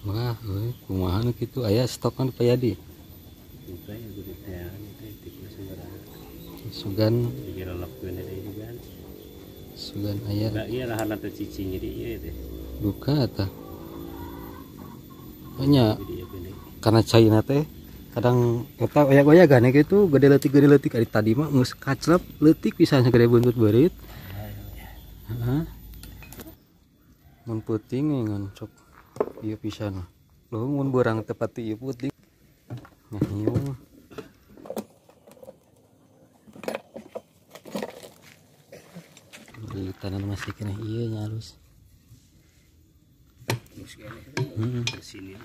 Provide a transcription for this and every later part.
Wah, kumaha nu kitu aya stok kan Pak Yadi. Bukan yang gede tayangan itu tiknya sebenarnya. Sugan Dikira lakuin ada juga. sugan aya Enggak iya lahan atau cicing jadi iya deh. duka tah. Nya Jadi ya gede. karena China teh kadang eta oyak-oyagan gitu gede leutik ari tadi mah geus kaclep leutik pisan gede buntut beureut. Heeh. Mun peuting ngan sok ieu pisan. Loh mun beurang teh pati ieu peuting. Nyahiung. Di tanah masih kena iya nya halus. Di sini.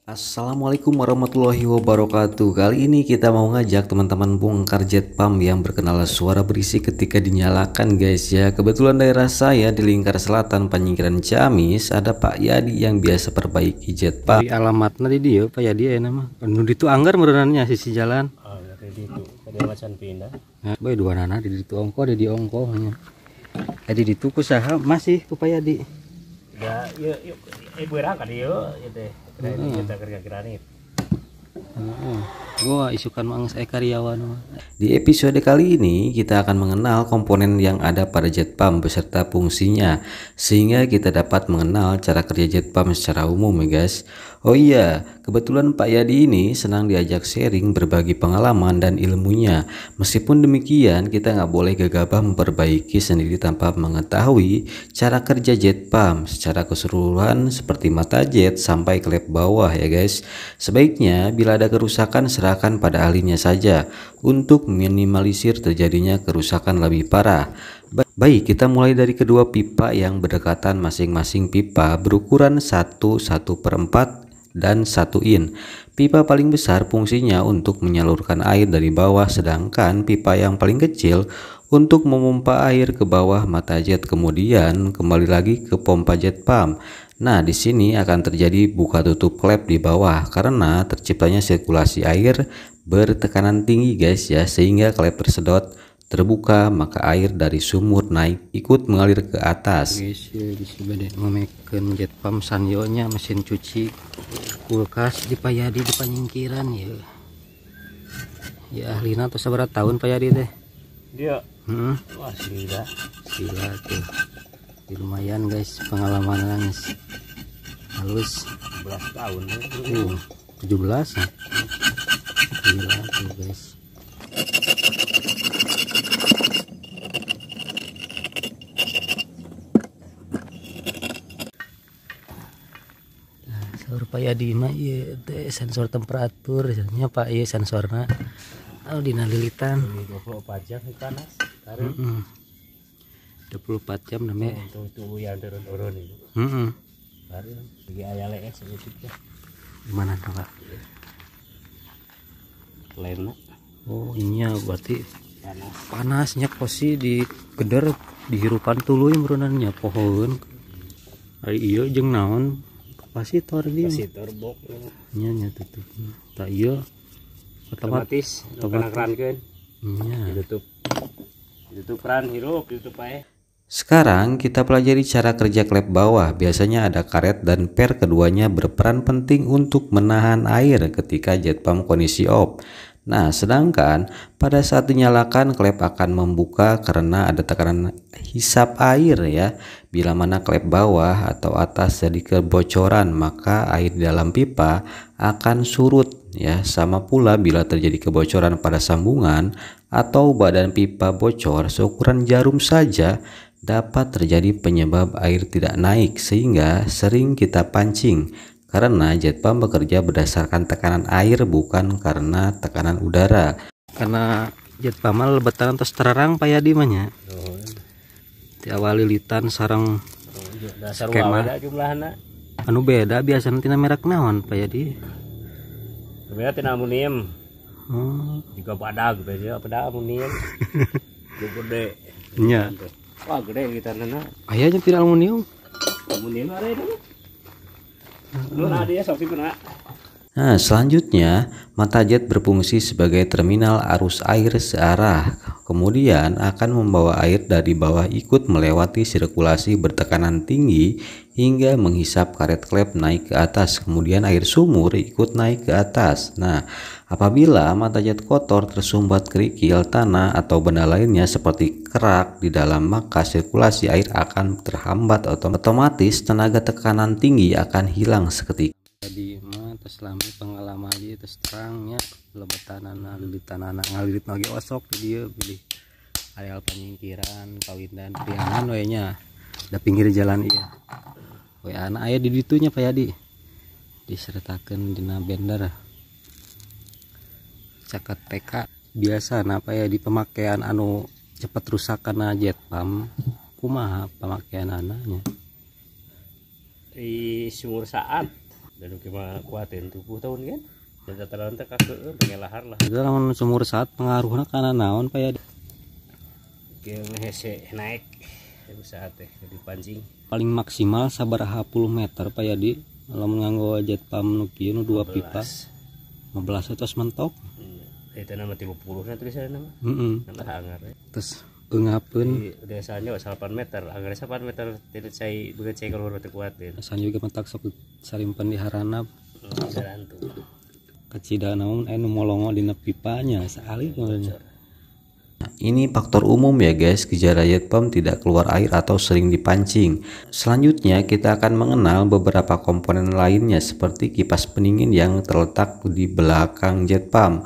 Assalamualaikum warahmatullahi wabarakatuh. Kali ini kita mau ngajak teman-teman bongkar jet pump yang berkenal suara berisik ketika dinyalakan guys ya. Kebetulan daerah saya di Lingkar Selatan Penyingkiran Ciamis ada Pak Yadi yang biasa perbaiki jet pump. Di alamatna di dieu Pak Yadi aya mah. Nu ditu anggar meunannya sisi jalan. Oh, dari itu. Tadi macan pindah. Nah, bae dua nana di ditu ongko di ongko nya. Jadi ditu ku saha masih ku Pak Yadi. Ya, yuk berang kan yuk gitu. Kita kerja granit. Gua isukan mangs karyawan mah. Di episode kali ini kita akan mengenal komponen yang ada pada jet pump beserta fungsinya, sehingga kita dapat mengenal cara kerja jet pump secara umum ya guys. Oh iya, kebetulan Pak Yadi ini senang diajak sharing berbagi pengalaman dan ilmunya. Meskipun demikian, kita nggak boleh gegabah memperbaiki sendiri tanpa mengetahui cara kerja jet pump secara keseluruhan seperti mata jet sampai klep bawah ya guys. Sebaiknya bila ada kerusakan serahkan pada ahlinya saja untuk minimalisir terjadinya kerusakan lebih parah. Baik, kita mulai dari kedua pipa yang berdekatan. Masing-masing pipa berukuran 1/1/4 dan 1 in. Pipa paling besar fungsinya untuk menyalurkan air dari bawah, sedangkan pipa yang paling kecil untuk memompa air ke bawah mata jet kemudian kembali lagi ke pompa jet pump. Nah, di sini akan terjadi buka tutup klep di bawah karena terciptanya sirkulasi air bertekanan tinggi guys ya, sehingga klep tersedot terbuka, maka air dari sumur naik ikut mengalir ke atas. Guys, ya bisa beda memekeun jet pump sanyonya, mesin cuci, kulkas di Pak Yadi di Penyingkiran ya. Ya ahlina tuh sabar tahun Pak Yadi teh. Dia wah Sila tuh. Lumayan guys pengalaman guys. Halus 11 tahun. 17 ya. Gila tuh guys. Sensor Pak Yadi mah ieu teh sensor temperatur nya Pak ieu sensorna. Dina lilitan 24 jam di panas. Taruh 24 jam namanya. Tuh yang turun-turun itu. Taruh lagi aya lees gitu. Gimana tuh Pak? Lainnya Oh iya berarti panasnya kosi di geder dihirupan tuluy meunannya pohon. Ari ieu jeung naon? Kapasitor dia. kapasitor box Nya tutupna. Tak ieu otomatis kena kerankeun. Nya. Ditutup keran hirup ditutup ae. Sekarang kita pelajari cara kerja klep bawah. Biasanya ada karet dan per, keduanya berperan penting untuk menahan air ketika jet pump kondisi off. Nah, sedangkan pada saat dinyalakan klep akan membuka karena ada tekanan hisap air ya. Bila mana klep bawah atau atas jadi kebocoran, maka air di dalam pipa akan surut ya. Sama pula bila terjadi kebocoran pada sambungan atau badan pipa bocor seukuran jarum saja dapat terjadi penyebab air tidak naik, sehingga sering kita pancing. Karena jet pump bekerja berdasarkan tekanan air bukan karena tekanan udara. Karena jet pump lebetan terus terang Pak Yadi mah nya. Ti awal lilitan sareng Dasar skema. wae jumlahna. Anu beda biasana tina merek naon Pak Yadi? Beda tina aluminium. Oh, Jika badag beda pada aluminium. Gede. nya. Wah, gede gitarna. Aya nya tina aluminium. Aluminium ada itu. Lu ada ya sok pernah. Nah, selanjutnya mata jet berfungsi sebagai terminal arus air searah. kemudian akan membawa air dari bawah ikut melewati sirkulasi bertekanan tinggi hingga menghisap karet klep naik ke atas, kemudian air sumur ikut naik ke atas. Nah, apabila mata jet kotor tersumbat kerikil, tanah atau benda lainnya seperti kerak di dalam, maka sirkulasi air akan terhambat, otomatis tenaga tekanan tinggi akan hilang seketika. Jadi mah terus lami pengalaman aja terus terangnya lebetanana lilitanana ngalilit lagi osok di dia pilih areal penyingkiran Pawidan Priangan we nya da pinggir jalan iya we anak aya di ditunya Pak Yadi disertakeun dina bender caket TK biasa napa ya di pemakaian anu cepet rusakan jet pump kumaha pemakaian anaknya di sumur saat dan kemana kuatin 70 tahun kan dan dataran teh kakeueun pengen lahar lah itu lamun sumur saat pengaruhna kana naon Pak Yadi geung hese naik saat teh jadi pancing paling maksimal sabaraha puluh meter Pak Yadi lamun nganggo jet pump nu kieu nu 2 pipa 15 terus mentok eta nama 30 na tulisanna mah nah hangar terus eungapeun desanya 8 meter anggar 8 meter tidak cai beungeut cai keluar teh kuatin asan juga mentak sok sarimpen di haranap jalan tuh kecida namun anu molongo dina pipanya saali Nah, ini faktor umum ya guys, gejala jet pump tidak keluar air atau sering dipancing. Selanjutnya kita akan mengenal beberapa komponen lainnya seperti kipas pendingin yang terletak di belakang jet pump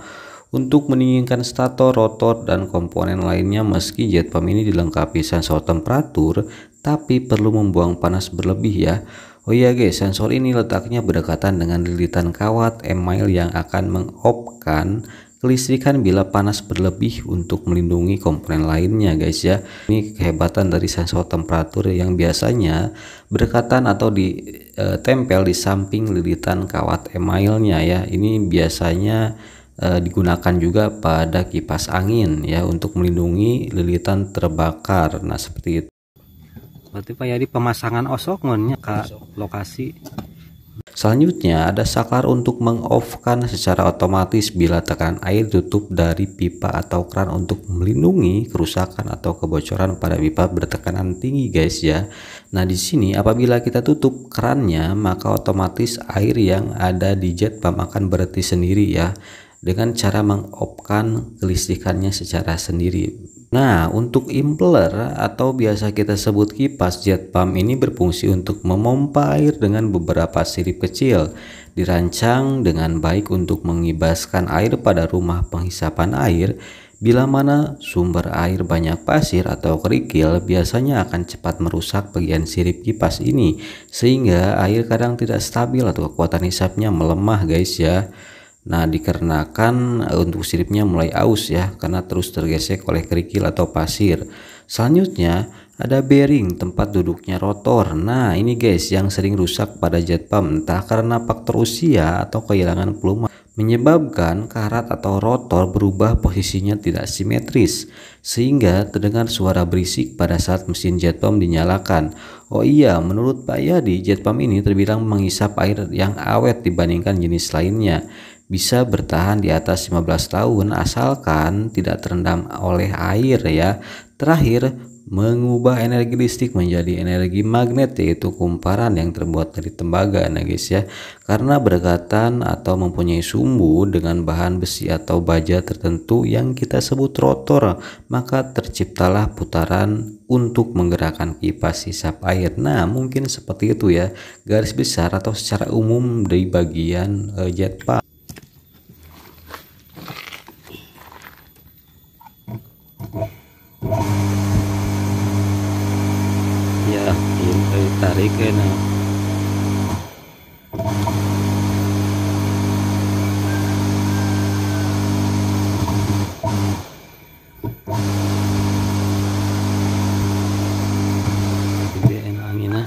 untuk mendinginkan stator, rotor, dan komponen lainnya. Meski jet pump ini dilengkapi sensor temperatur, tapi perlu membuang panas berlebih ya. Oh iya guys, sensor ini letaknya berdekatan dengan lilitan kawat email yang akan mengopkan kelistrikan bila panas berlebih untuk melindungi komponen lainnya guys ya. Ini kehebatan dari sensor temperatur yang biasanya berdekatan atau ditempel di samping lilitan kawat emailnya ya. Ini biasanya digunakan juga pada kipas angin ya untuk melindungi lilitan terbakar. Nah seperti itu. Berarti Pak Yadi pemasangan osok ngonnya ke lokasi. Selanjutnya ada saklar untuk meng-off-kan secara otomatis bila tekanan air tutup dari pipa atau kran untuk melindungi kerusakan atau kebocoran pada pipa bertekanan tinggi guys ya. Nah di sini apabila kita tutup kerannya maka otomatis air yang ada di jet pump akan berhenti sendiri ya dengan cara meng-off-kan kelistrikannya secara sendiri. Nah, untuk impeller atau biasa kita sebut kipas jet pump ini berfungsi untuk memompa air dengan beberapa sirip kecil. Dirancang dengan baik untuk mengibaskan air pada rumah penghisapan air. Bila mana sumber air banyak pasir atau kerikil, biasanya akan cepat merusak bagian sirip kipas ini sehingga air kadang tidak stabil atau kekuatan hisapnya melemah guys ya. Nah dikarenakan untuk siripnya mulai aus ya karena terus tergesek oleh kerikil atau pasir. Selanjutnya ada bearing tempat duduknya rotor. Nah ini guys yang sering rusak pada jet pump entah karena faktor usia atau kehilangan pelumas menyebabkan karat atau rotor berubah posisinya tidak simetris sehingga terdengar suara berisik pada saat mesin jet pump dinyalakan. Oh iya, menurut Pak Yadi jet pump ini terbilang menghisap air yang awet dibandingkan jenis lainnya. Bisa bertahan di atas 15 tahun asalkan tidak terendam oleh air ya. Terakhir, mengubah energi listrik menjadi energi magnet yaitu kumparan yang terbuat dari tembaga nah guys ya. Karena berdekatan atau mempunyai sumbu dengan bahan besi atau baja tertentu yang kita sebut rotor, maka terciptalah putaran untuk menggerakkan kipas hisap air. Nah mungkin seperti itu ya garis besar atau secara umum dari bagian jet pump. Ya ini tarik kena gede enak anginnya.